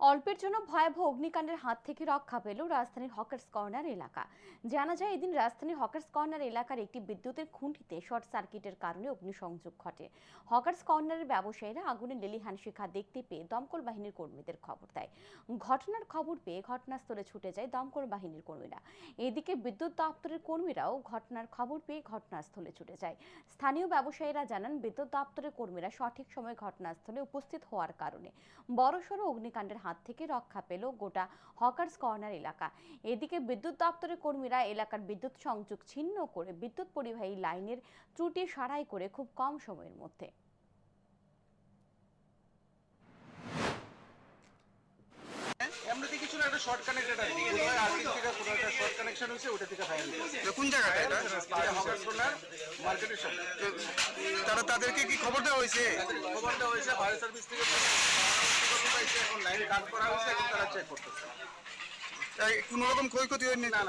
অল্পের জন্য ভয়াবহ অগ্নিকাণ্ডের হাত থেকে রক্ষা পেল রাজধানীর হকার্স কর্নার এলাকা। জানা যায়, এদিন রাজধানীর হকার্স কর্নার এলাকার একটি বিদ্যুতের খুঁটিতে শর্ট সার্কিটের কারণে অগ্নিসংযোগ ঘটে। হকার্স কর্নারের ব্যবসায়ীরা আগুনের লেলিহান শিখা দেখতে পেয়ে দমকল বাহিনীর কর্মীদের খবর দেয়। ঘটনার খবর পেয়ে ঘটনাস্থলে ছুটে যায় দমকল বাহিনীর কর্মীরা। এদিকে বিদ্যুৎ দপ্তরের কর্মীরাও ঘটনার খবর পেয়ে ঘটনাস্থলে ছুটে যায়। স্থানীয় ব্যবসায়ীরা জানান, বিদ্যুৎ দপ্তরের কর্মীরা সঠিক সময়ে ঘটনাস্থলে উপস্থিত হওয়ার কারণে বড়সড় অগ্নিকাণ্ডের হাত থেকে রক্ষা পেল গোটা হকার্স কর্নার এলাকা। এদিকে বিদ্যুৎ দপ্তরের কর্মীরা এলাকার বিদ্যুৎ সংযোগ ছিন্ন করে বিদ্যুৎ পরিবাহী লাইনের ত্রুটি সারাই করে খুব কম সময়ের মধ্যে। এমনিতে কিছু না, একটা শর্ট কানেক্টেড আছে, আর্থিং থেকে পুরো একটা শর্ট কানেকশন হইছে, ওটা থেকে ফায়ার হইছে। কোন জায়গাটা এটা? এটা হকার্স কর্নার মার্কেটের সামনে। তাদেরকে কি খবর দেওয়া হয়েছে? খবর দেওয়া হয়েছে ফায়ার সার্ভিস থেকে, এখন লাইন কাট করা হয়েছে, এখন তারা চেক করতেছে। কোনো রকম ক্ষয়ক্ষতি হয়নি? না,